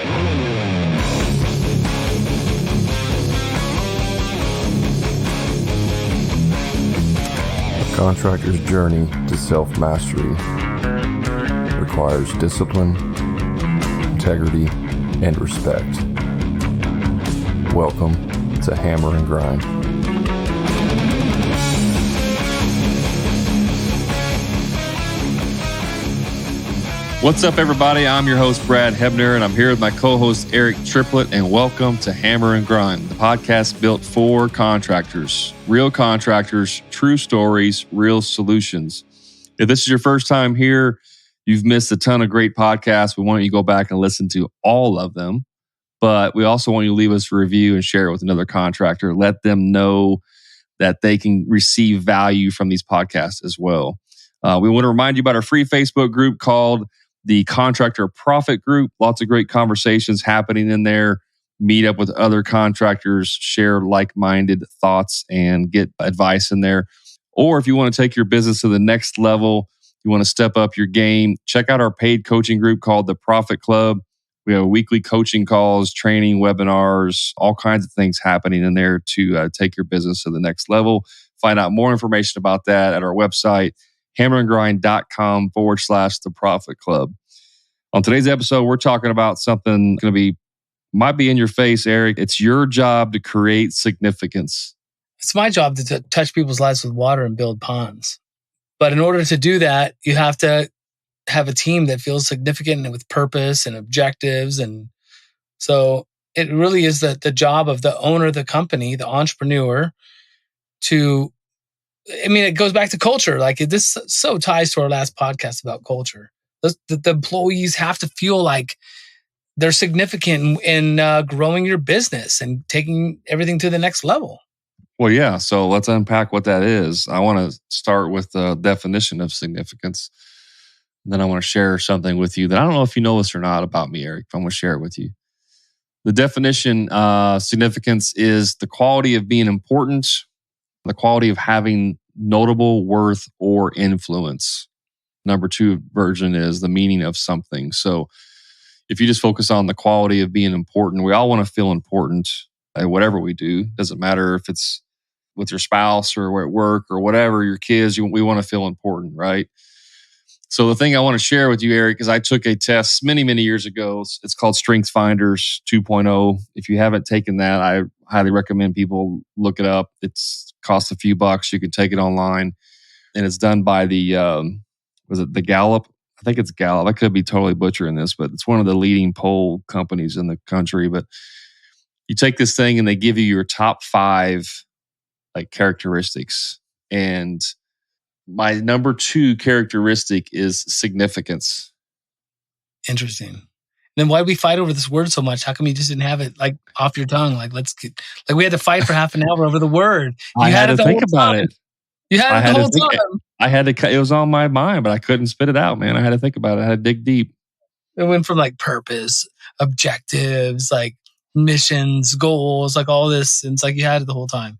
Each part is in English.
A contractor's journey to self-mastery requires discipline, integrity, and respect. Welcome to Hammer and Grind. What's up, everybody? I'm your host, Brad Hebner, and I'm here with my co-host, Eric Triplett, and welcome to Hammer and Grind, the podcast built for contractors. Real contractors, true stories, real solutions. If this is your first time here, you've missed a ton of great podcasts. We want you to go back and listen to all of them, but we also want you to leave us a review and share it with another contractor. Let them know that they can receive value from these podcasts as well. We want to remind you about our free Facebook group called the Contractor Profit Group. Lots of great conversations happening in there. Meet up with other contractors, share like-minded thoughts, and get advice in there. Or if you want to take your business to the next level, you want to step up your game, check out our paid coaching group called the Profit Club. We have weekly coaching calls, training, webinars, all kinds of things happening in there to take your business to the next level. Find out more information about that at our website, hammerandgrind.com/the Profit Club. On today's episode, we're talking about something might be in your face, Eric. It's your job to create significance. It's my job to touch people's lives with water and build ponds. But in order to do that, you have to have a team that feels significant and with purpose and objectives. And so it really is the job of the owner of the company, the entrepreneur, it goes back to culture. Like this so ties to our last podcast about culture. The employees have to feel like they're significant in growing your business and taking everything to the next level. Well, yeah. So let's unpack what that is. I want to start with the definition of significance. Then I want to share something with you that I don't know if you know this or not about me, Eric. I'm going to share it with you. The definition significance is the quality of being important, the quality of having notable worth or influence. Number two version is the meaning of something. So if you just focus on the quality of being important, we all want to feel important at whatever we do. Doesn't matter if it's with your spouse or at work or whatever, your kids, we want to feel important, right? So the thing I want to share with you, Eric, is I took a test many, many years ago. It's called StrengthsFinders 2.0. If you haven't taken that, I highly recommend people look it up. It's costs a few bucks. You can take it online. And it's done by the Gallup? I think it's Gallup. I could be totally butchering this, but it's one of the leading poll companies in the country. But you take this thing and they give you your top 5 characteristics. And my number 2 characteristic is significance. Interesting. Then why do we fight over this word so much? How come you just didn't have it off your tongue? We had to fight for half an hour over the word. I had to think about it. You had it the whole time. I had to. It was on my mind, but I couldn't spit it out, man. I had to think about it. I had to dig deep. It went from purpose, objectives, missions, goals, all this. And it's you had it the whole time.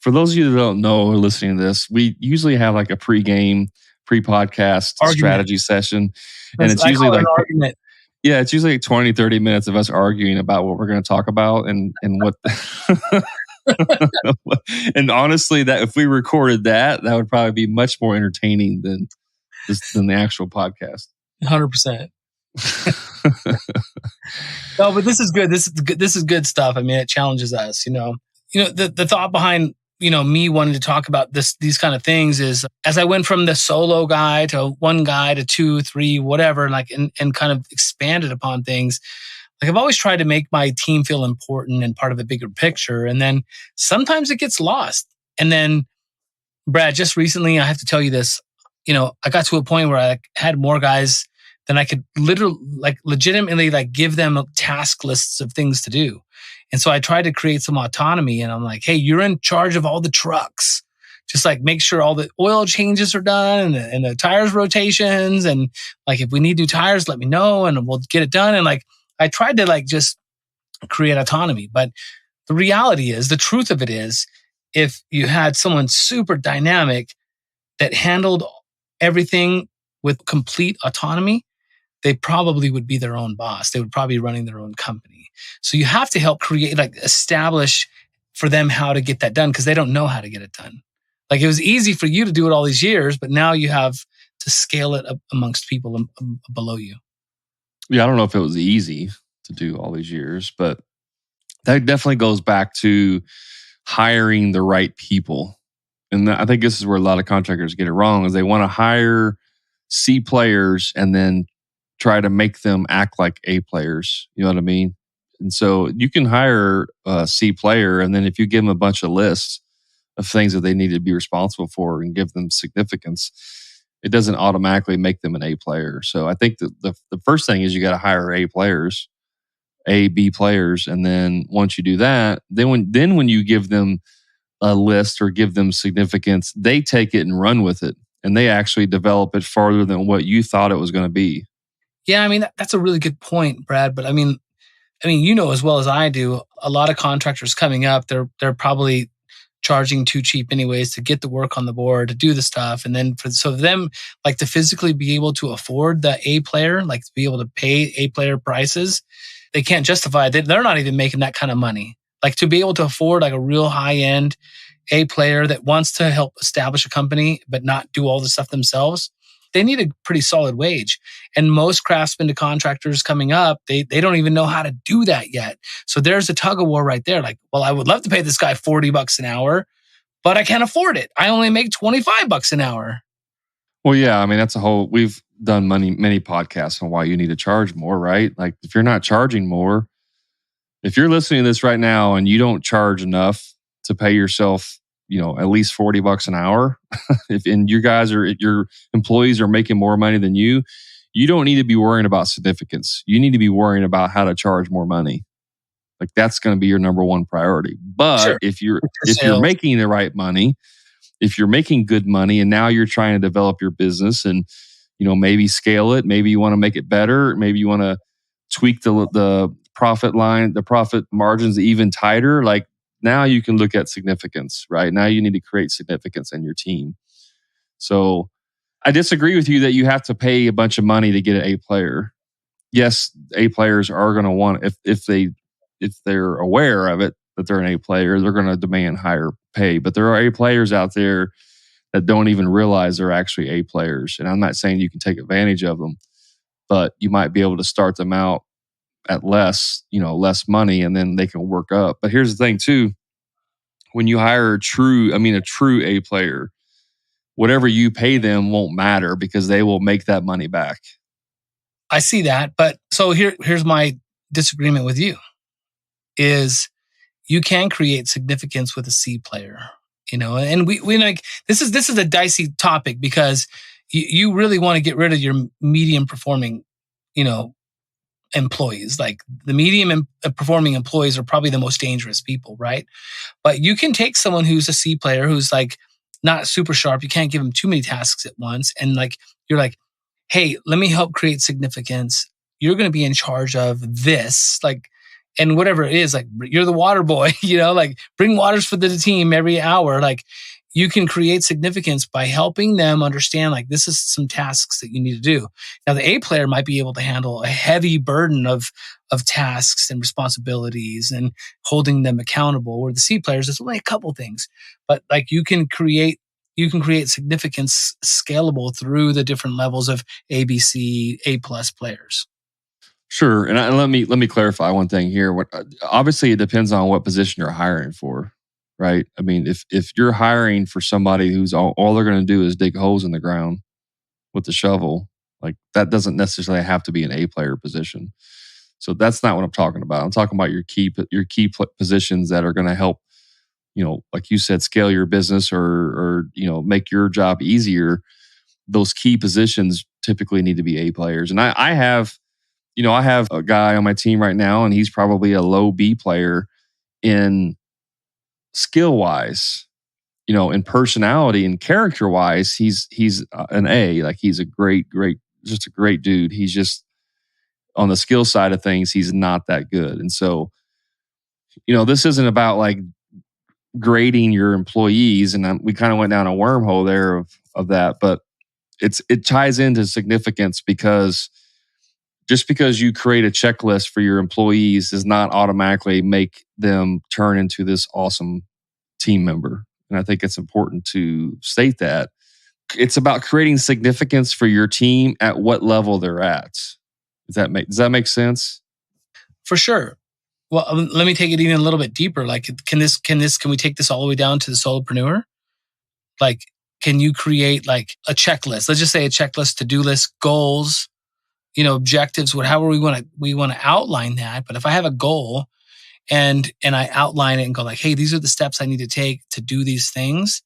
For those of you that don't know or listening to this, we usually have a pre-podcast strategy session. And it's usually an argument. Yeah, it's usually 20, 30 minutes of us arguing about what we're going to talk about and what. And honestly, that if we recorded that would probably be much more entertaining than the actual podcast. 100%. No, but this is good. This is good stuff. It challenges us. The thought behind me wanting to talk about these kind of things is as I went from the solo guy to one guy to 2, 3, whatever, and kind of expanded upon things. I've always tried to make my team feel important and part of a bigger picture. And then sometimes it gets lost. And then, Brad, just recently, I have to tell you this, I got to a point where I had more guys than I could legitimately give them task lists of things to do. And so I tried to create some autonomy and I'm like, hey, you're in charge of all the trucks. Just make sure all the oil changes are done and the tires rotations. And if we need new tires, let me know and we'll get it done. And I tried to just create autonomy. But the reality is, the truth of it is, if you had someone super dynamic that handled everything with complete autonomy, they probably would be their own boss. They would probably be running their own company. So you have to help create, like establish for them how to get that done, because they don't know how to get it done. Like, it was easy for you to do it all these years, but now you have to scale it up amongst people below you. Yeah, I don't know if it was easy to do all these years, but that definitely goes back to hiring the right people. And I think this is where a lot of contractors get it wrong, is they want to hire C players and then try to make them act like A players. You know what I mean? And so you can hire a C player, and then if you give them a bunch of lists of things that they need to be responsible for and give them significance, it doesn't automatically make them an A player. So I think that the first thing is you got to hire A players, A, B players. And then once you do that, then when you give them a list or give them significance, they take it and run with it. And they actually develop it farther than what you thought it was going to be. Yeah, I mean, that's a really good point, Brad. But I mean, you know as well as I do, a lot of contractors coming up, they're probably charging too cheap anyways to get the work on the board, to do the stuff. And then for them, like, to physically be able to afford the A player, like to be able to pay A player prices, they can't justify it. They're not even making that kind of money. Like, to be able to afford like a real high end A player that wants to help establish a company but not do all the stuff themselves, they need a pretty solid wage. And most craftsmen to contractors coming up, they don't even know how to do that yet. So there's a tug of war right there. Like, well, I would love to pay this guy $40 an hour, but I can't afford it. I only make $25 an hour. Well, yeah, I mean, we've done many podcasts on why you need to charge more, right? Like, if you're not charging more, if you're listening to this right now and you don't charge enough to pay yourself, at least $40 an hour, if your employees are making more money than you don't need to be worrying about significance. You need to be worrying about how to charge more money. Like, that's going to be your number one priority. But Sure. if you're making the right money, if you're making good money, and now you're trying to develop your business and maybe scale it, maybe you want to make it better, maybe you want to tweak the profit line, the profit margins even tighter, like, now you can look at significance, right? Now you need to create significance in your team. So I disagree with you that you have to pay a bunch of money to get an A player. Yes, A players are going to want, if they're aware of it, that they're an A player, they're going to demand higher pay. But there are A players out there that don't even realize they're actually A players. And I'm not saying you can take advantage of them, but you might be able to start them out at less money, and then they can work up. But here's the thing too, when you hire a true A player, whatever you pay them won't matter, because they will make that money back. I see that. But so here's my disagreement with you is you can create significance with a C player, and we like, this is a dicey topic, because you really want to get rid of your medium performing, employees. Like, the medium performing employees are probably the most dangerous people, right? But you can take someone who's a C player, who's like not super sharp. You can't give them too many tasks at once. And like, you're like, hey, let me help create significance. You're going to be in charge of this, like, and whatever it is, like, you're the water boy, like, bring waters for the team every hour. Like, you can create significance by helping them understand, like, this is some tasks that you need to do. Now, the A player might be able to handle a heavy burden of tasks and responsibilities and holding them accountable, where the C players, there's only a couple things. But like, you can create significance scalable through the different levels of A, B, C, A plus players. Sure. And let me clarify one thing here. Obviously, it depends on what position you're hiring for, right? I mean, if you're hiring for somebody who's all they're going to do is dig holes in the ground with the shovel, like, that doesn't necessarily have to be an A player position. So that's not what I'm talking about. I'm talking about your key positions that are going to help, like you said, scale your business or make your job easier. Those key positions typically need to be A players. And I have a guy on my team right now, and he's probably a low B player in skill wise, in personality and character wise, he's an A. Like, he's a great, just a great dude. He's just, on the skill side of things, he's not that good. And so, this isn't about like grading your employees. And we kind of went down a wormhole there of that, but it ties into significance, because just because you create a checklist for your employees does not automatically make them turn into this awesome team member. And I think it's important to state that. It's about creating significance for your team at what level they're at. Does that make sense? For sure. Well, let me take it even a little bit deeper. Like, can we take this all the way down to the solopreneur? Like, can you create like a checklist? Let's just say a checklist, to-do list, goals, objectives, however we want to outline that. But if I have a goal and I outline it and go like, hey, these are the steps I need to take to do these things.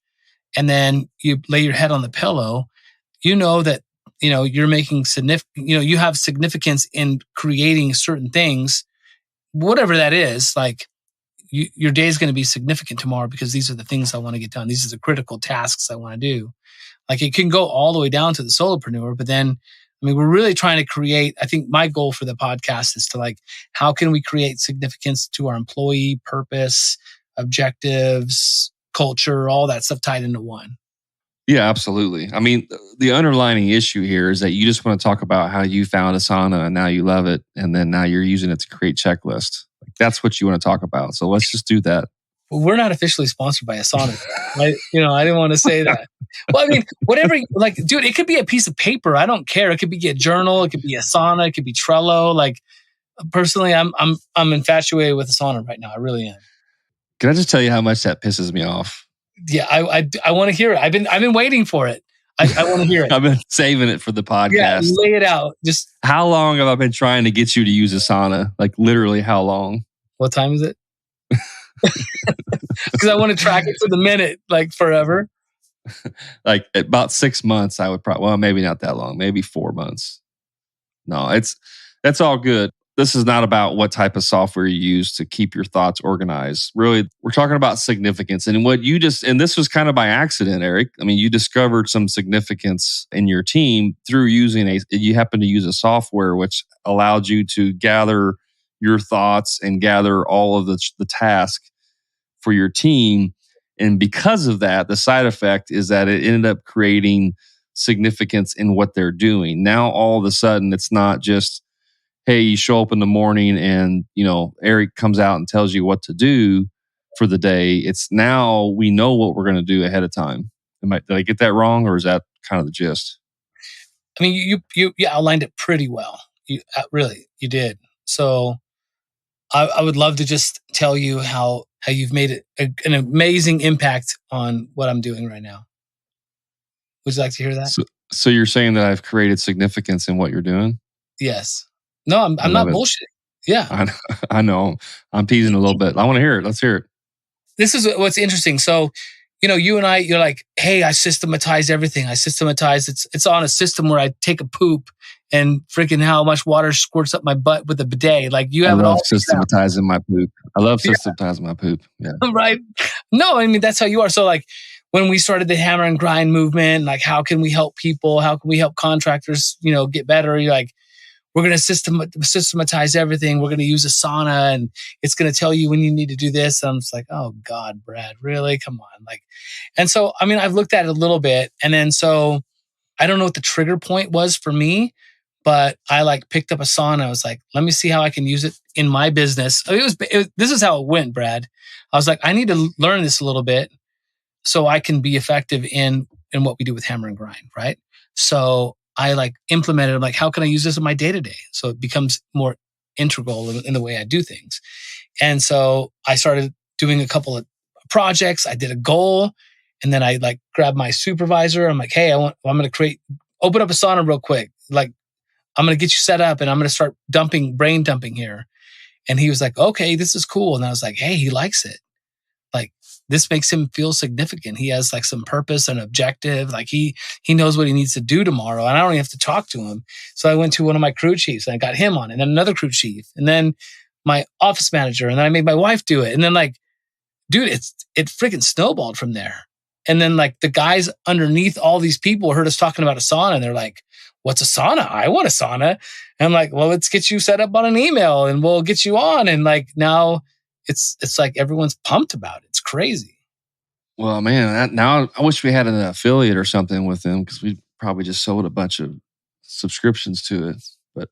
And then you lay your head on the pillow, that, you're making significant, you have significance in creating certain things, whatever that is. Like, your day is going to be significant tomorrow because these are the things I want to get done. These are the critical tasks I want to do. Like, it can go all the way down to the solopreneur, but then, we're really trying to create, I think my goal for the podcast is to like, how can we create significance to our employee purpose, objectives, culture, all that stuff tied into one. Yeah, absolutely. The underlying issue here is that you just want to talk about how you found Asana and now you love it. And then now you're using it to create checklists. Like, that's what you want to talk about. So let's just do that. Well, we're not officially sponsored by Asana. I didn't want to say that. Well, whatever, like, dude, it could be a piece of paper. I don't care. It could be a journal. It could be Asana. It could be Trello. Like, personally, I'm infatuated with Asana right now. I really am. Can I just tell you how much that pisses me off? Yeah, I want to hear it. I've been waiting for it. I want to hear it. I've been saving it for the podcast. Yeah, lay it out. Just how long have I been trying to get you to use Asana? Like, literally, how long? What time is it? Because I want to track it to the minute, like forever. Like about 6 months, I would probably. Well, maybe not that long. Maybe 4 months. No, that's all good. This is not about what type of software you use to keep your thoughts organized. Really, we're talking about significance. And and this was kind of by accident, Eric. You discovered some significance in your team through you happen to use a software which allowed you to gather your thoughts and gather all of the task for your team. And because of that, the side effect is that it ended up creating significance in what they're doing. Now, all of a sudden, it's not just, hey, you show up in the morning and, Eric comes out and tells you what to do for the day. It's now we know what we're going to do ahead of time. Did I get that wrong, or is that kind of the gist? You outlined it pretty well. You did. So I would love to just tell you how you've made it an amazing impact on what I'm doing right now. Would you like to hear that? So you're saying that I've created significance in what you're doing? Yes. No, I'm not bullshitting. Yeah. I know. I'm teasing a little bit. I want to hear it. Let's hear it. This is what's interesting. So, you and I, you're like, hey, I systematize everything. It's on a system where I take a poop and freaking how much water squirts up my butt with a bidet. Like, you have it all. Systematizing my poop. I love systematizing my poop. Yeah. Right. No, that's how you are. So like, when we started the hammer and grind movement, like, how can we help people? How can we help contractors, get better? You're like, we're going to systematize everything. We're going to use Asana and it's going to tell you when you need to do this. And I'm just like, oh God, Brad, really? Come on. Like, and so, I've looked at it a little bit. And then, so I don't know what the trigger point was for me, but I like picked up Asana. I was like, let me see how I can use it in my business. This is how it went, Brad. I was like, I need to learn this a little bit so I can be effective in what we do with hammer and grind. Right. So I like implemented, I'm like, how can I use this in my day-to-day? So it becomes more integral in the way I do things. And so I started doing a couple of projects. I did a goal, and then I like grabbed my supervisor. I'm like, hey, I'm going to open up Asana real quick. Like, I'm going to get you set up and I'm going to start brain dumping here. And he was like, okay, this is cool. And I was like, hey, he likes it. Like, this makes him feel significant. He has like some purpose and objective. Like he knows what he needs to do tomorrow, and I don't even have to talk to him. So I went to one of my crew chiefs and I got him on it, and then another crew chief, and then my office manager, and then I made my wife do it. And then like, dude, it freaking snowballed from there. And then like the guys underneath all these people heard us talking about Asana, and they're like, what's Asana? I want Asana. And I'm like, well, let's get you set up on an email and we'll get you on. And like, now it's like everyone's pumped about it. It's crazy. Well, man, now I wish we had an affiliate or something with them, because we probably just sold a bunch of subscriptions to it. but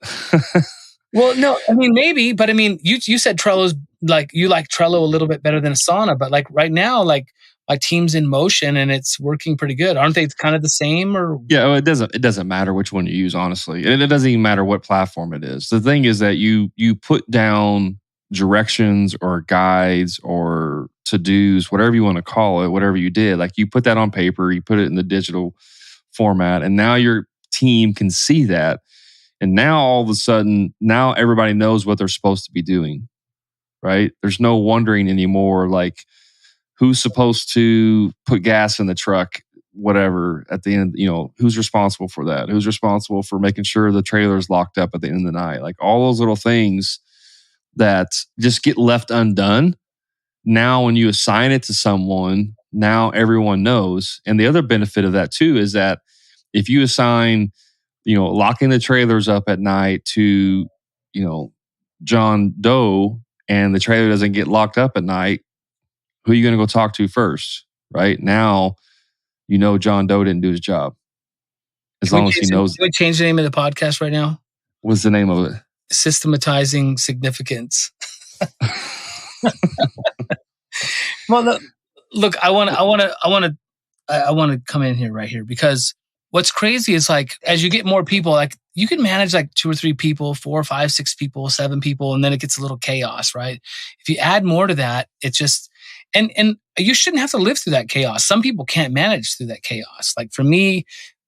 Well, no, I mean, maybe, but I mean, you said Trello's like, you like Trello a little bit better than Asana, but like right now, like my team's in motion and it's working pretty good. Aren't they kind of the same or? yeah, well, it doesn't matter which one you use, honestly. And it doesn't even matter what platform it is. The thing is that you put down directions or guides or to-dos, whatever you want to call it, whatever you did, like you put that on paper, you put it in the digital format, and now your team can see that. And now all of a sudden, now everybody knows what they're supposed to be doing, right? There's no wondering anymore, like who's supposed to put gas in the truck, whatever, at the end, who's responsible for that? Who's responsible for making sure the trailer's locked up at the end of the night? Like all those little things that just get left undone. Now, when you assign it to someone, now everyone knows. And the other benefit of that too is that if you assign, locking the trailers up at night to, John Doe, and the trailer doesn't get locked up at night, who are you going to go talk to first? Right now, John Doe didn't do his job. As long as he knows. Can we change the name of the podcast right now? What's the name of it? Systematizing significance. Well, look, I want to come in here right here because what's crazy is like as you get more people, like you can manage like 2 or 3 people, 4, 5, 6 people, 7 people, and then it gets a little chaos, right? If you add more to that, it's just and you shouldn't have to live through that chaos. Some people can't manage through that chaos. Like for me,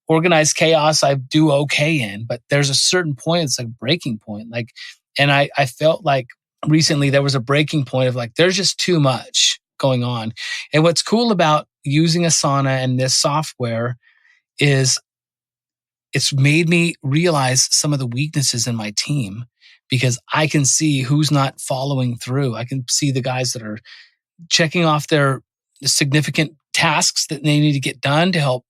organized chaos I do okay in, but there's a certain point, it's like a breaking point. Like, and I felt like recently there was a breaking point of like there's just too much going on. And what's cool about using Asana and this software is it's made me realize some of the weaknesses in my team because I can see who's not following through. I can see the guys that are checking off their significant tasks that they need to get done to help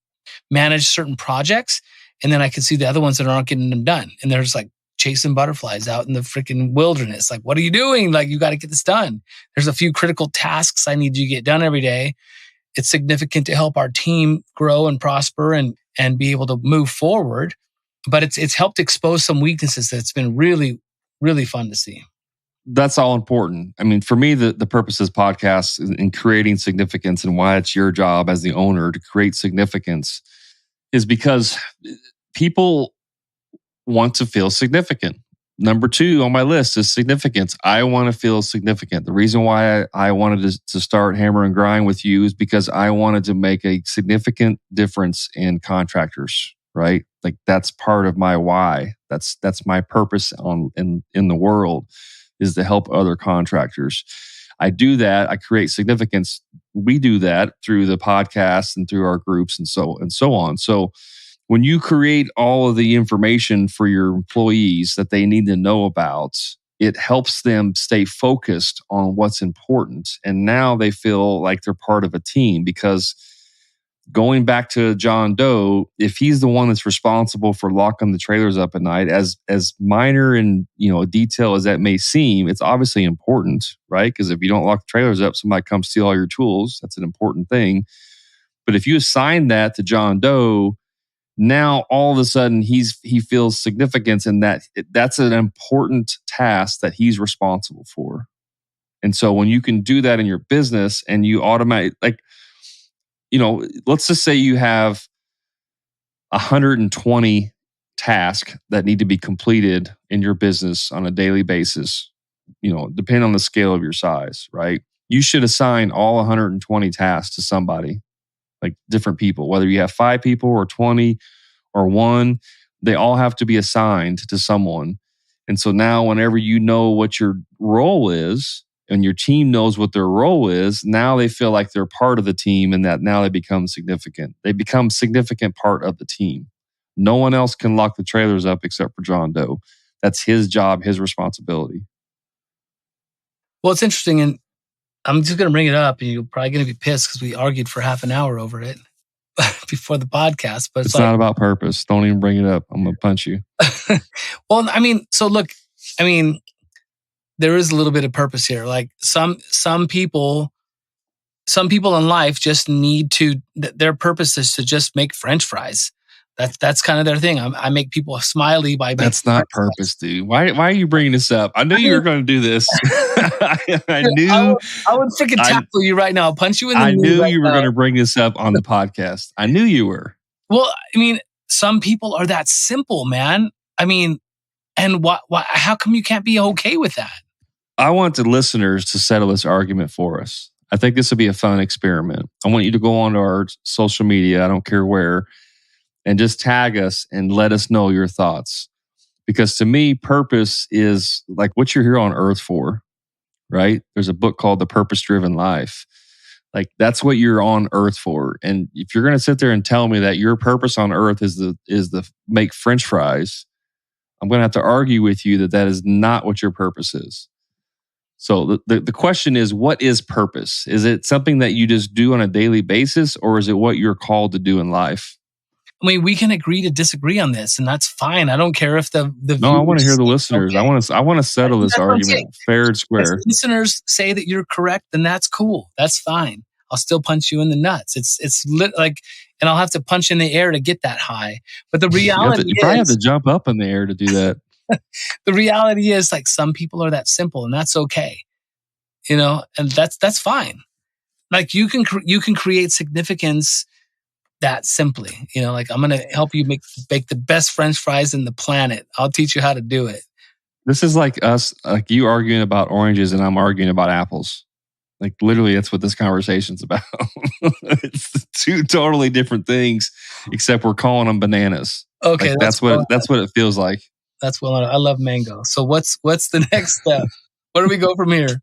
manage certain projects. And then I can see the other ones that aren't getting them done. And there's like chasing butterflies out in the freaking wilderness. Like, what are you doing? Like, you got to get this done. There's a few critical tasks I need you to get done every day. It's significant to help our team grow and prosper and be able to move forward. But it's helped expose some weaknesses that's been really, really fun to see. That's all important. I mean, for me, the purpose of this podcast in creating significance and why it's your job as the owner to create significance is because people want to feel significant. Number 2 on my list is significance. I want to feel significant. The reason why I wanted to start Hammer and Grind with you is because I wanted to make a significant difference in contractors, right? Like that's part of my why. That's my purpose in the world is to help other contractors. I do that. I create significance. We do that through the podcast and through our groups and so on. So when you create all of the information for your employees that they need to know about, it helps them stay focused on what's important. And now they feel like they're part of a team because going back to John Doe, if he's the one that's responsible for locking the trailers up at night, as minor and a detail as that may seem, it's obviously important, right? Because if you don't lock the trailers up, somebody comes steal all your tools. That's an important thing. But if you assign that to John Doe, now all of a sudden he feels significance in that. That's an important task that he's responsible for. And so when you can do that in your business and you automate, like, let's just say you have 120 tasks that need to be completed in your business on a daily basis, depending on the scale of your size, right? You should assign all 120 tasks to somebody, like different people, whether you have 5 people or 20 or 1, they all have to be assigned to someone. And so now whenever you know what your role is, and your team knows what their role is, now they feel like they're part of the team and that now they become significant. They become significant part of the team. No one else can lock the trailers up except for John Doe. That's his job, his responsibility. Well, it's interesting, and I'm just going to bring it up, and you're probably going to be pissed because we argued for half an hour over it before the podcast. But it's like, not about purpose. Don't even bring it up. I'm going to punch you. Well, I mean, so look, I mean, there is a little bit of purpose here. Like some people in life just need to, their purpose is to just make French fries. That's kind of their thing. I make people smiley by. That's not purpose, dude. Why are you bringing this up? I knew you were going to do this. I knew. I would freaking tackle you right now. I'll punch you in the knee. I knew you were now. going to bring this up on the podcast. I knew you were. Well, I mean, some people are that simple, man. I mean, and what? How come you can't be okay with that? I want the listeners to settle this argument for us. I think this would be a fun experiment. I want you to go onto our social media, I don't care where, and just tag us and let us know your thoughts. Because to me, purpose is like what you're here on earth for, right? There's a book called The Purpose-Driven Life. Like that's what you're on earth for. And if you're going to sit there and tell me that your purpose on earth is the make French fries, I'm going to have to argue with you that is not what your purpose is. So the question is, what is purpose? Is it something that you just do on a daily basis, or is it what you're called to do in life? I mean, we can agree to disagree on this, and that's fine. I don't care if the No, I want to hear the listeners. Okay. I want to settle this argument fair and square. If listeners say that you're correct, then that's cool. That's fine. I'll still punch you in the nuts. It's like, and I'll have to punch in the air to get that high. But the reality you probably have to jump up in the air to do that. The reality is, like, some people are that simple, and that's okay, you know, and that's fine. Like you can create significance that simply, you know. Like I'm going to help you make the best French fries in the planet. I'll teach you how to do it. This is like us, like you arguing about oranges, and I'm arguing about apples. Like literally, that's what this conversation's about. It's two totally different things, except we're calling them bananas. Okay, like, that's what it feels like. That's well. I love mango. So what's the next step? Where do we go from here?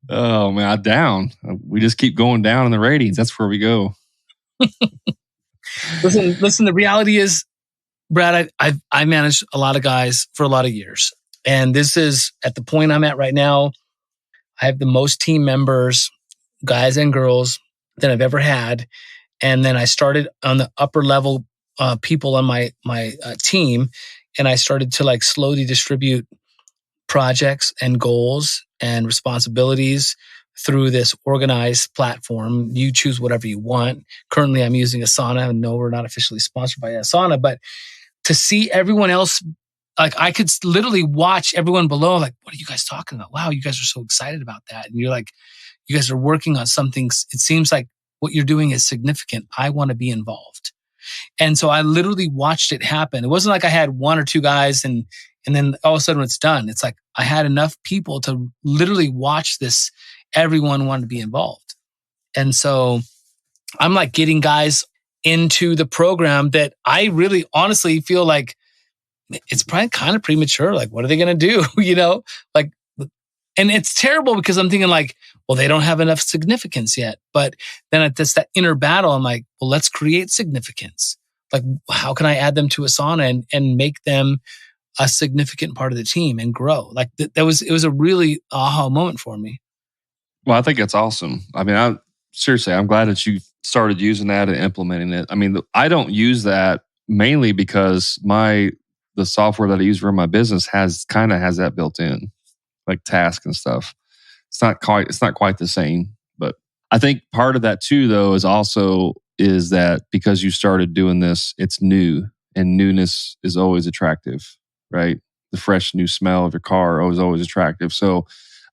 Oh man, down. We just keep going down in the ratings. That's where we go. Listen. The reality is, Brad, I managed a lot of guys for a lot of years, and this is at the point I'm at right now. I have the most team members, guys and girls, that I've ever had, and then I started on the upper level people on my team. And I started to like slowly distribute projects and goals and responsibilities through this organized platform. You choose whatever you want. Currently, I'm using Asana. No, we're not officially sponsored by Asana, but to see everyone else, like I could literally watch everyone below, like, what are you guys talking about? Wow, you guys are so excited about that. And you're like, you guys are working on something. It seems like what you're doing is significant. I want to be involved. And so I literally watched it happen. It wasn't like I had one or two guys and then all of a sudden it's done. It's like I had enough people to literally watch this. Everyone wanted to be involved. And so I'm like getting guys into the program that I really honestly feel like it's probably kind of premature. Like, what are they going to do? You know, like, and it's terrible because I'm thinking like, well, they don't have enough significance yet. But then it's that inner battle. I'm like, well, let's create significance. Like, how can I add them to Asana and make them a significant part of the team and grow? Like it was a really aha moment for me. Well, I think it's awesome. I mean, I'm glad that you started using that and implementing it. I mean, I don't use that mainly because the software that I use for my business has that built in, like task and stuff. It's not quite the same, but I think part of that too, though, is that because you started doing this, it's new, and newness is always attractive, right? The fresh new smell of your car is always attractive. So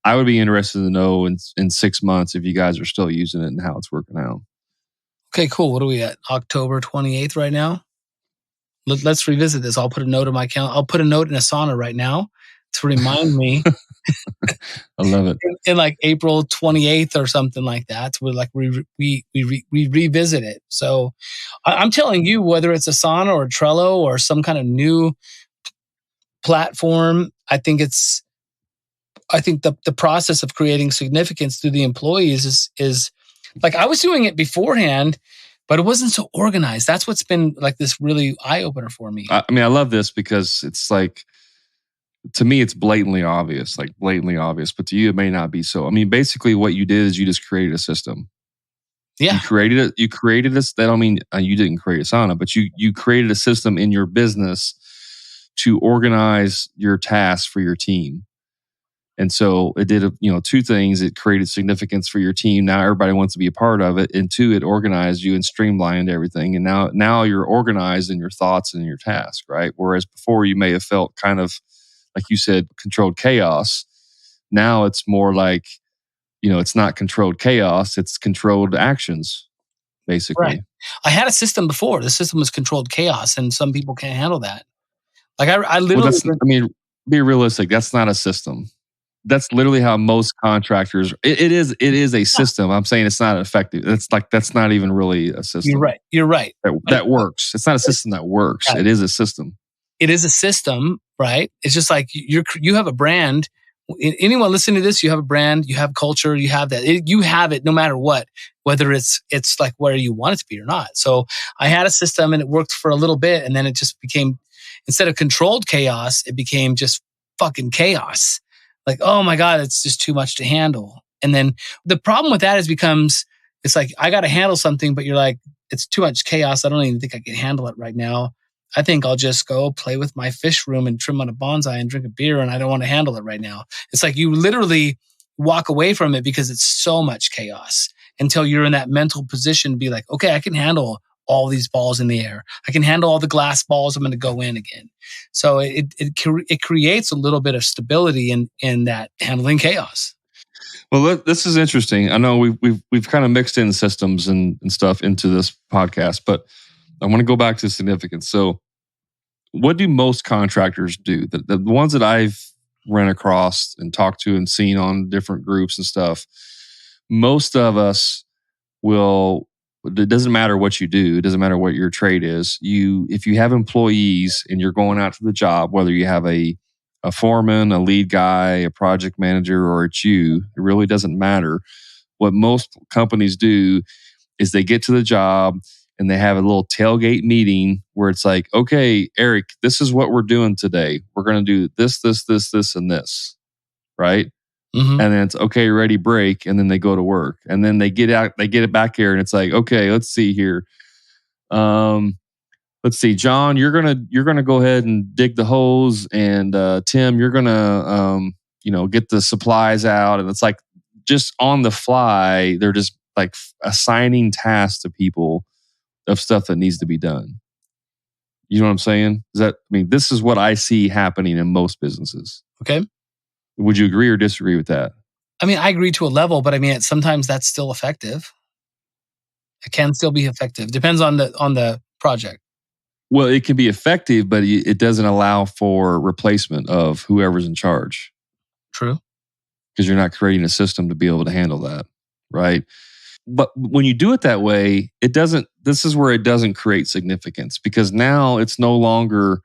I would be interested to know in 6 months if you guys are still using it and how it's working out. Okay, cool. What are we at? October 28th right now? Let's revisit this. I'll put a note in my calendar. I'll put a note in Asana right now to remind me. I love it. In like April 28th or something like that. We're like, we revisit it. So I'm telling you, whether it's Asana or Trello or some kind of new platform, I think the process of creating significance through the employees is like, I was doing it beforehand, but it wasn't so organized. That's what's been like this really eye-opener for me. I mean, I love this because it's like, to me, it's blatantly obvious, but to you, it may not be so. I mean, basically what you did is you just created a system. Yeah. You created this. That don't mean you didn't create Asana, but you created a system in your business to organize your tasks for your team. And so it did, two things. It created significance for your team. Now everybody wants to be a part of it. And two, it organized you and streamlined everything. And now you're organized in your thoughts and your task, right? Whereas before you may have felt kind of, like you said, controlled chaos. Now it's more like, it's not controlled chaos, it's controlled actions, basically. Right. I had a system before. The system was controlled chaos, and some people can't handle that. Like I literally... be realistic. That's not a system. That's literally how most contractors. It is a system. I'm saying it's not effective. That's not even really a system. You're right. That works. It's not a system that works. Right. It is a system. It is a system, right? It's just like you have a brand. Anyone listening to this, you have a brand, you have culture, you have that. You have it no matter what, whether it's like where you want it to be or not. So I had a system and it worked for a little bit, and then it just became, instead of controlled chaos, it became just fucking chaos. Like, oh my God, it's just too much to handle. And then the problem with that it's like, I got to handle something, but you're like, it's too much chaos. I don't even think I can handle it right now. I think I'll just go play with my fish room and trim on a bonsai and drink a beer, and I don't want to handle it right now. It's like you literally walk away from it because it's so much chaos until you're in that mental position to be like, okay, I can handle all these balls in the air. I can handle all the glass balls. I'm going to go in again. So it creates a little bit of stability in that handling chaos. Well, this is interesting. I know we've kind of mixed in systems and stuff into this podcast, but I want to go back to significance. So what do most contractors do? The ones that I've run across and talked to and seen on different groups and stuff, most of us will... It doesn't matter what you do. It doesn't matter what your trade is. If you have employees and you're going out to the job, whether you have a foreman, a lead guy, a project manager, or it's you, it really doesn't matter. What most companies do is they get to the job and they have a little tailgate meeting where it's like, okay, Eric, this is what we're doing today. We're going to do this, and this, right? Mm-hmm. And then it's okay, ready, break, and then they go to work. And then they get it back here, and it's like, okay, let's see here. Let's see, John, you're gonna go ahead and dig the hose, and Tim, you're gonna get the supplies out. And it's like just on the fly, they're just like assigning tasks to people of stuff that needs to be done. You know what I'm saying? This is what I see happening in most businesses. Okay. Would you agree or disagree with that? I agree to a level, but sometimes that's still effective. It can still be effective. Depends on the project. Well, it can be effective, but it doesn't allow for replacement of whoever's in charge. True. Because you're not creating a system to be able to handle that, right? But when you do it that way, this is where it doesn't create significance, because now it's no longer,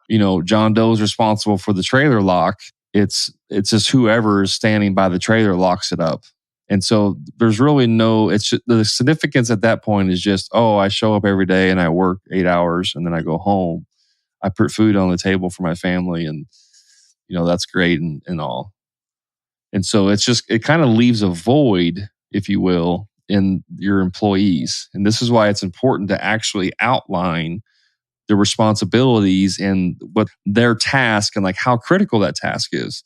John Doe's responsible for the trailer lock. It's just whoever is standing by the trailer locks it up. And so there's really the significance at that point is just, I show up every day and I work 8 hours and then I go home. I put food on the table for my family, and, that's great and all. And so it kind of leaves a void, if you will, in your employees. And this is why it's important to actually outline the responsibilities and what their task and like how critical that task is.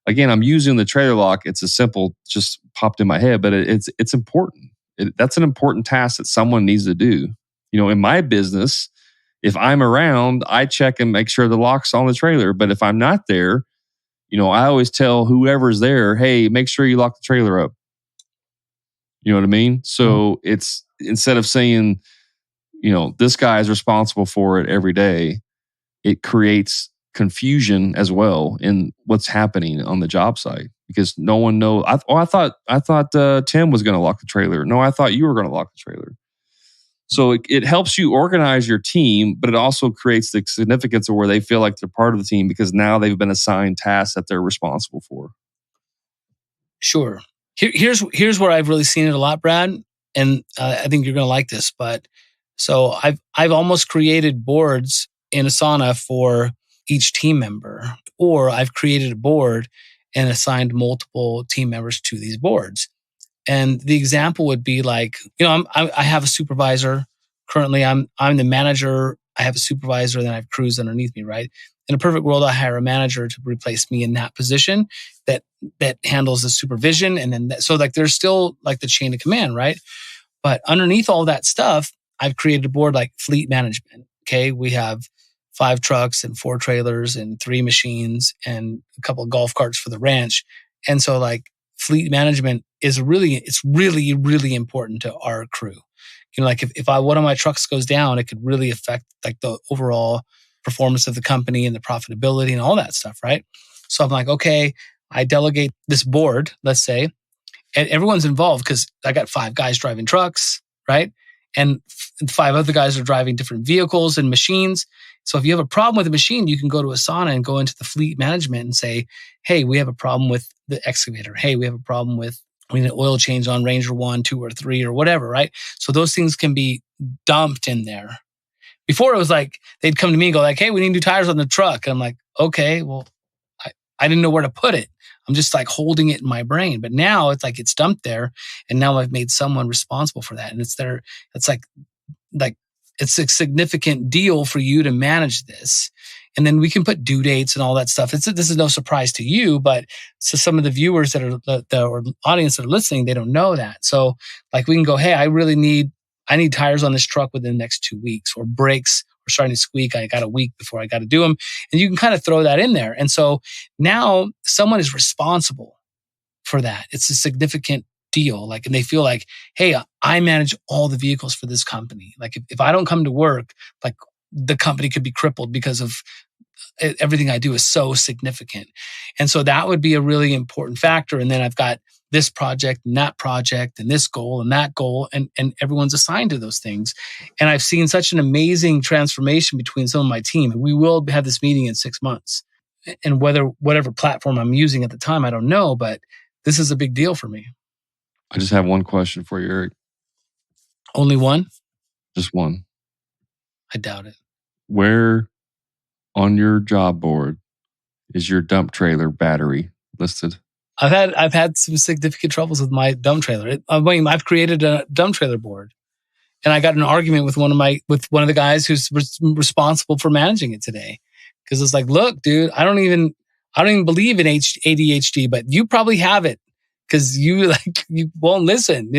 Again, I'm using the trailer lock. It's a simple, just popped in my head, but it's important. That's an important task that someone needs to do. In my business, if I'm around, I check and make sure the lock's on the trailer. But if I'm not there, I always tell whoever's there, hey, make sure you lock the trailer up. You know what I mean? So it's, instead of saying, this guy is responsible for it every day, it creates confusion as well in what's happening on the job site, because no one knows. I thought Tim was going to lock the trailer. No, I thought you were going to lock the trailer. So it helps you organize your team, but it also creates the significance of where they feel like they're part of the team because now they've been assigned tasks that they're responsible for. Sure. Here's where I've really seen it a lot, Brad, and I think you're going to like this. But so I've almost created boards in Asana for each team member, or I've created a board and assigned multiple team members to these boards. And the example would be like, I have a supervisor. Currently, I'm the manager. I have a supervisor, then I have crews underneath me, right? In a perfect world, I hire a manager to replace me in that position that handles the supervision. And then, so like there's still like the chain of command, right? But underneath all that stuff, I've created a board like fleet management. Okay. We have 5 trucks and 4 trailers and 3 machines and a couple of golf carts for the ranch. And so like fleet management it's really, really important to our crew. Like if one of my trucks goes down, it could really affect like the overall performance of the company and the profitability and all that stuff, right? So I'm like, okay, I delegate this board, let's say, and everyone's involved because I got 5 guys driving trucks, right? And 5 other guys are driving different vehicles and machines. So if you have a problem with a machine, you can go to Asana and go into the fleet management and say, hey, we have a problem with the excavator. Hey, we have a problem with we need an oil change on Ranger 1, 2, or 3 or whatever, right? So those things can be dumped in there. Before it was like, they'd come to me and go like, hey, we need new tires on the truck. And I'm like, okay, well, I didn't know where to put it. I'm just like holding it in my brain. But now it's like it's dumped there. And now I've made someone responsible for that. And it's there. It's like it's a significant deal for you to manage this. And then we can put due dates and all that stuff. This is no surprise to you, but so some of the viewers that are or audience that are listening, they don't know that. So like we can go, hey, I need tires on this truck within the next 2 weeks, or brakes are starting to squeak. I got a week before I got to do them. And you can kind of throw that in there. And so now someone is responsible for that. It's a significant deal. Like, and they feel like, hey, I manage all the vehicles for this company. Like if I don't come to work, like the company could be crippled because of everything I do is so significant. And so that would be a really important factor. And then I've got this project and this goal and that goal, and everyone's assigned to those things. And I've seen such an amazing transformation between some of my team. And we will have this meeting in 6 months. And whatever platform I'm using at the time, I don't know, but this is a big deal for me. I just have one question for you, Eric. Only one? Just one. I doubt it. Where on your job board is your dump trailer battery listed? I've had some significant troubles with my dump trailer. I've created a dump trailer board, and I got in an argument with one of the guys who's responsible for managing it today, because it's like, look, dude, I don't even believe in ADHD, but you probably have it because you won't listen,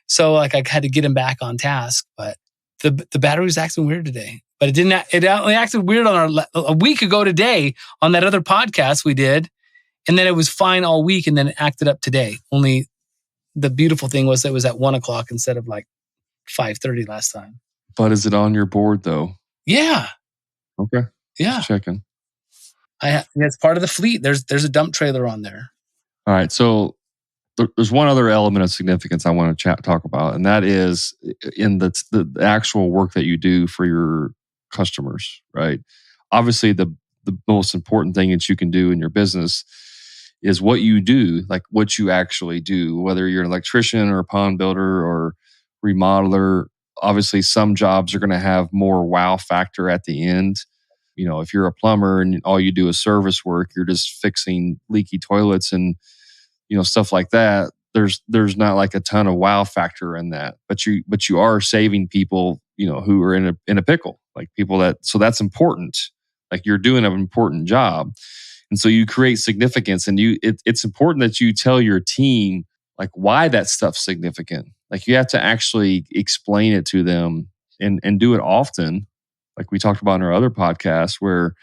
So like I had to get him back on task, but the battery was acting weird today. But it only acted weird on a week ago today on that other podcast we did. And then it was fine all week, and then it acted up today. Only the beautiful thing was it was at 1:00 instead of like 5:30 last time. But is it on your board though? Yeah. Okay. Yeah. Just checking. It's part of the fleet. There's a dump trailer on there. All right. So there's one other element of significance I want to talk about, and that is in the actual work that you do for your customers, right? Obviously, the most important thing that you can do in your business is what you do, like what you actually do, whether you're an electrician or a pond builder or remodeler. Obviously, some jobs are going to have more wow factor at the end. If you're a plumber and all you do is service work, you're just fixing leaky toilets and stuff like that. There's not like a ton of wow factor in that, but you are saving people, who are in a pickle, like people so that's important. Like you're doing an important job. And so you create significance, and it's important that you tell your team like why that stuff's significant. Like you have to actually explain it to them and do it often. Like we talked about in our other podcast, where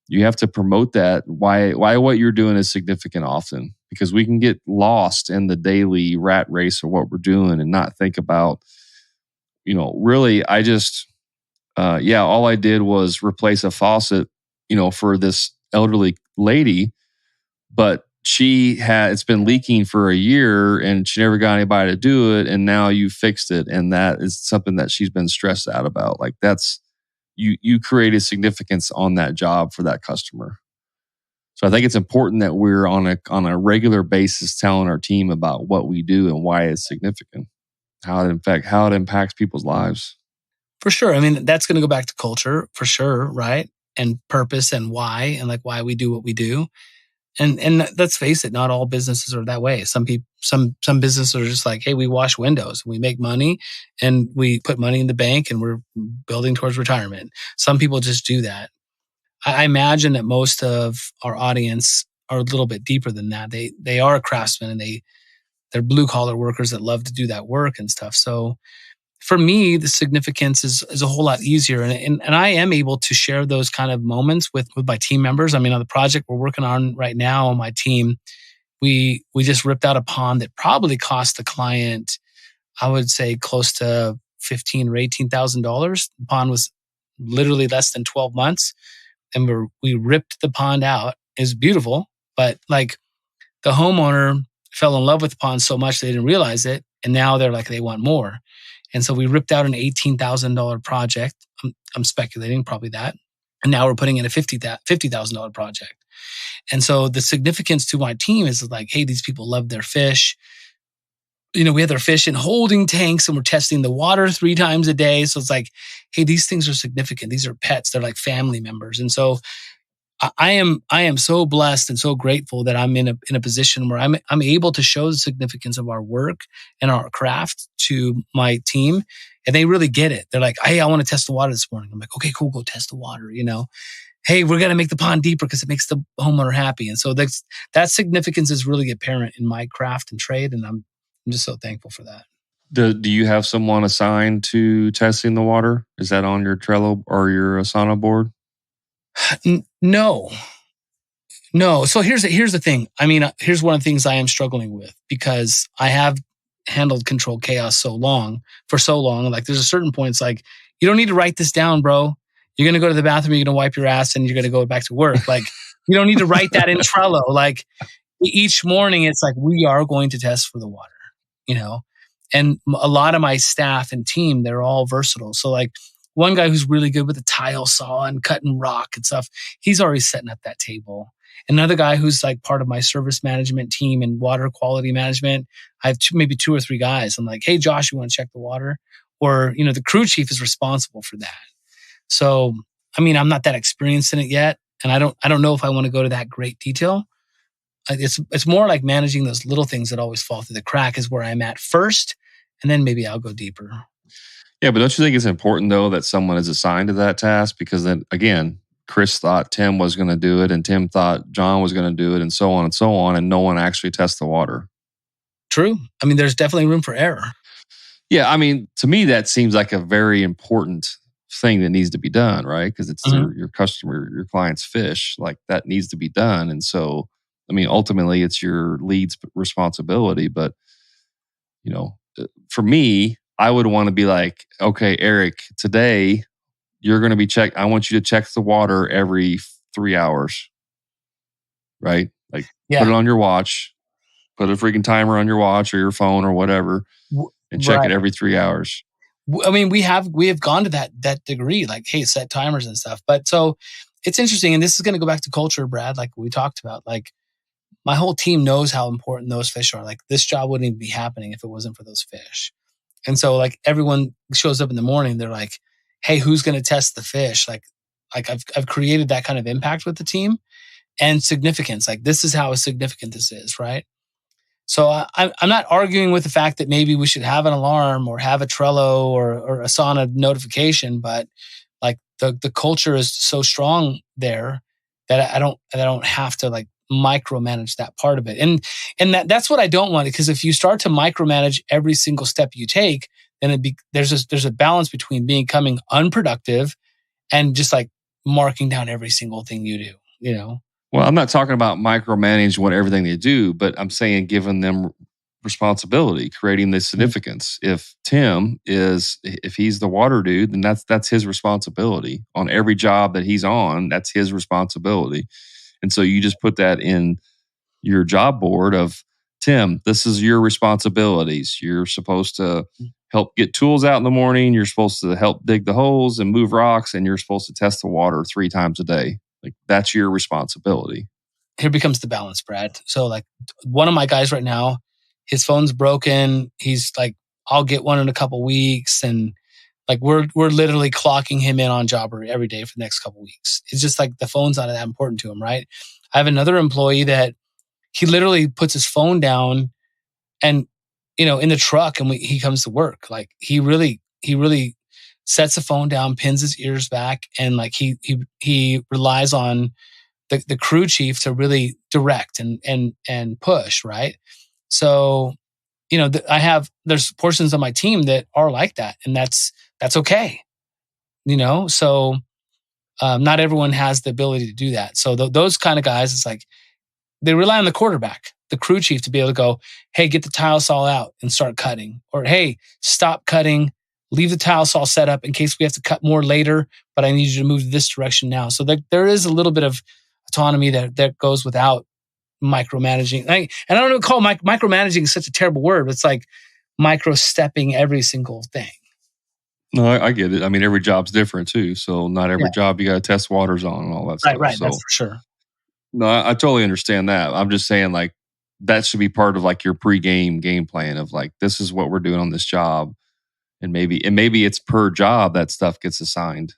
you have to promote that why what you're doing is significant often, because we can get lost in the daily rat race of what we're doing and not think about, really I just, all I did was replace a faucet, for this elderly lady, but it's been leaking for a year and she never got anybody to do it. And now you fixed it. And that is something that she's been stressed out about. Like that's, you created significance on that job for that customer. So I think it's important that we're on a regular basis telling our team about what we do and why it's significant, how it impacts people's lives. For sure. I mean, that's going to go back to culture for sure, right? And purpose and why, and like why we do what we do. And let's face it, not all businesses are that way. Some businesses are just like, hey, we wash windows, we make money, and we put money in the bank, and we're building towards retirement. Some people just do that. I imagine that most of our audience are a little bit deeper than that. They are craftsmen and they're blue collar workers that love to do that work and stuff. So for me, the significance is a whole lot easier. And I am able to share those kind of moments with my team members. I mean, on the project we're working on right now on my team, we just ripped out a pond that probably cost the client, I would say, close to $15,000 or $18,000. The pond was literally less than 12 months. And we ripped the pond out. It's beautiful, but like the homeowner fell in love with the pond so much they didn't realize it. And now they're like, they want more. And so we ripped out an $18,000 project. I'm speculating, probably that. And now we're putting in a $50,000 project. And so the significance to my team is like, hey, these people love their fish. You know, we have their fish in holding tanks and we're testing the water 3 times a day. So it's like, hey, these things are significant. These are pets. They're like family members. And so I am so blessed and so grateful that I'm in a position where I'm able to show the significance of our work and our craft to my team, and they really get it. They're like, "Hey, I want to test the water this morning." I'm like, "Okay, cool, go test the water." You know, "Hey, we're gonna make the pond deeper because it makes the homeowner happy." And so that significance is really apparent in my craft and trade, and I'm just so thankful for that. Do you have someone assigned to testing the water? Is that on your Trello or your Asana board? No. So here's the thing. I mean, here's one of the things I am struggling with because I have handled control chaos for so long. Like there's a certain point, it's like, you don't need to write this down, bro. You're going to go to the bathroom, you're going to wipe your ass and you're going to go back to work. Like you don't need to write that in Trello. Like each morning, it's like, we are going to test for the water, you know? And a lot of my staff and team, they're all versatile. So like, one guy who's really good with a tile saw and cutting rock and stuff, he's already setting up that table. Another guy who's like part of my service management team and water quality management, I have maybe 2 or 3 guys. I'm like, hey, Josh, you want to check the water? Or, you know, the crew chief is responsible for that. So, I mean, I'm not that experienced in it yet. And I don't know if I want to go to that great detail. It's more like managing those little things that always fall through the crack is where I'm at first. And then maybe I'll go deeper. Yeah, but don't you think it's important, though, that someone is assigned to that task? Because then, again, Chris thought Tim was going to do it, and Tim thought John was going to do it, and so on, and no one actually tests the water. True. I mean, there's definitely room for error. Yeah, I mean, to me, that seems like a very important thing that needs to be done, right? Because it's your customer, your client's fish. Like, that needs to be done. And so, I mean, ultimately, it's your lead's responsibility. But, you know, for me, I would want to be like, okay, Eric, today you're going to be I want you to check the water every 3 hours, right? Like put it on your watch, put a freaking timer on your watch or your phone or whatever, and check it every 3 hours. I mean, we have gone to that degree, like, hey, set timers and stuff. But so it's interesting. And this is going to go back to culture, Brad, like we talked about. Like my whole team knows how important those fish are. Like this job wouldn't even be happening if it wasn't for those fish. And so like everyone shows up in the morning, they're like, hey, who's going to test the fish? Like I've created that kind of impact with the team and significance. Like this is how significant this is, right? So I'm not arguing with the fact that maybe we should have an alarm or have a Trello or Asana notification, but like the culture is so strong there that I don't have to like micromanage that part of it. And that's what I don't want, because if you start to micromanage every single step you take, then there's a balance between becoming unproductive and just like marking down every single thing you do, you know? Well, I'm not talking about micromanaging everything they do, but I'm saying giving them responsibility, creating the significance. If he's the water dude, then that's his responsibility on every job that he's on. That's his responsibility. And so you just put that in your job board of, Tim, this is your responsibilities. You're supposed to help get tools out in the morning. You're supposed to help dig the holes and move rocks. And you're supposed to test the water 3 times a day. Like that's your responsibility. Here becomes the balance, Brad. So like one of my guys right now, his phone's broken. He's like, I'll get one in a couple weeks. And like we're literally clocking him in on job every day for the next couple weeks. It's just like the phone's not that important to him, right? I have another employee that he literally puts his phone down and, you know, in the truck and he comes to work. Like he really sets the phone down, pins his ears back, and like he relies on the crew chief to really direct and push, right? So, there's portions of my team that are like that, and that's okay, So not everyone has the ability to do that. So those kind of guys, it's like they rely on the quarterback, the crew chief, to be able to go, hey, get the tile saw out and start cutting, or hey, stop cutting, leave the tile saw set up in case we have to cut more later, but I need you to move this direction now. So there is a little bit of autonomy that goes without micromanaging. And I don't know, call micromanaging is such a terrible word, but it's like micro-stepping every single thing. No, I get it. I mean, every job's different too. So not every job you got to test waters on and all that stuff. Right, so, that's for sure. No, I totally understand that. I'm just saying, like, that should be part of like your pre-game game plan of like, this is what we're doing on this job. And maybe it's per job that stuff gets assigned.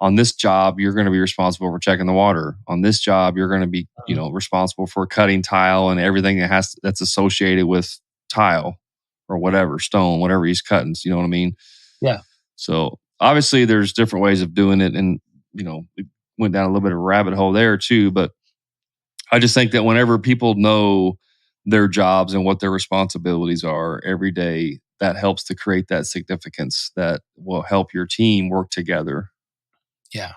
On this job, you're going to be responsible for checking the water. On this job, you're going to be, responsible for cutting tile and everything that's associated with tile or whatever, stone, whatever he's cutting. You know what I mean? Yeah. So obviously there's different ways of doing it. And, it went down a little bit of a rabbit hole there too. But I just think that whenever people know their jobs and what their responsibilities are every day, that helps to create that significance that will help your team work together. Yeah.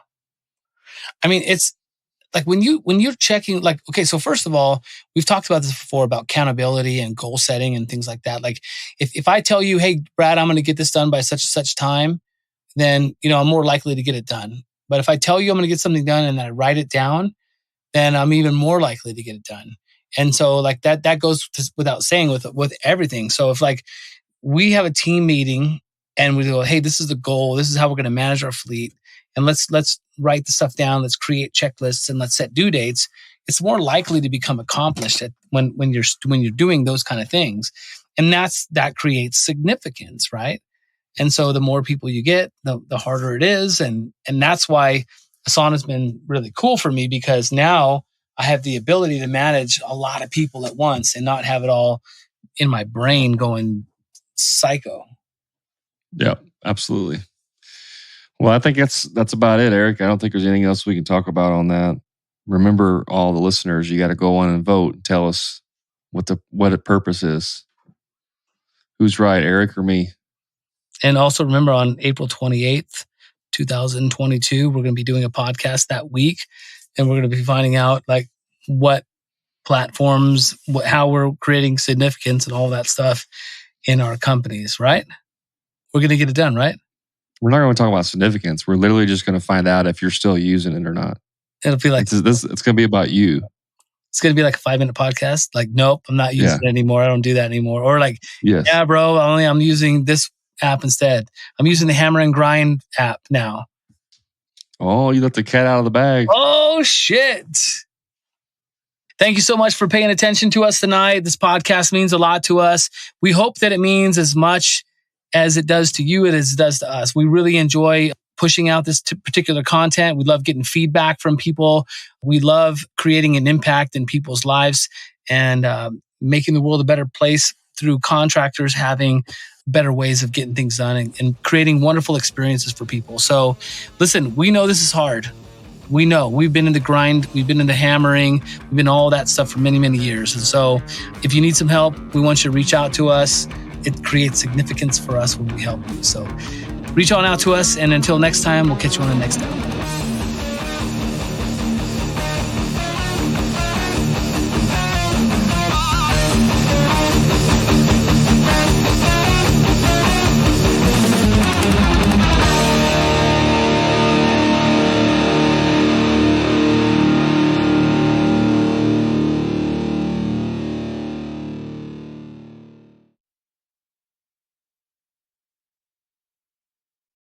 I mean, it's like when you're checking, like, okay, so first of all, we've talked about this before about accountability and goal setting and things like that. Like if I tell you, hey, Brad, I'm going to get this done by such and such time, then, I'm more likely to get it done. But if I tell you I'm going to get something done and then I write it down, then I'm even more likely to get it done. And so like that goes without saying with everything. So if like we have a team meeting and we go, hey, this is the goal. This is how we're going to manage our fleet. And let's write the stuff down. Let's create checklists and let's set due dates. It's more likely to become accomplished when you're doing those kind of things. And that creates significance, right? And so the more people you get, the harder it is. And that's why Asana's been really cool for me, because now I have the ability to manage a lot of people at once and not have it all in my brain going psycho. Yeah, absolutely. Well, I think that's about it, Eric. I don't think there's anything else we can talk about on that. Remember, all the listeners, you got to go on and vote and tell us what the purpose is. Who's right, Eric or me? And also remember, on April 28th, 2022, we're going to be doing a podcast that week, and we're going to be finding out like what platforms, how we're creating significance and all that stuff in our companies, right? We're going to get it done, right? We're not going to talk about significance. We're literally just going to find out if you're still using it or not. It'll be like it's going to be about you. It's going to be like a 5-minute podcast. Like, nope, I'm not using it anymore. I don't do that anymore. Or like, yeah, bro, I'm using this app instead. I'm using the Hammer and Grind app now. Oh, you let the cat out of the bag. Oh, shit. Thank you so much for paying attention to us tonight. This podcast means a lot to us. We hope that it means as much as it does to you as it does to us. We really enjoy pushing out this particular content. We love getting feedback from people. We love creating an impact in people's lives and making the world a better place through contractors having better ways of getting things done and creating wonderful experiences for people. So listen, we know this is hard. We know we've been in the grind, we've been in the hammering, we've been all that stuff for many, many years. And so if you need some help, we want you to reach out to us. It creates significance for us when we help you. So reach on out to us. And until next time, we'll catch you on the next episode.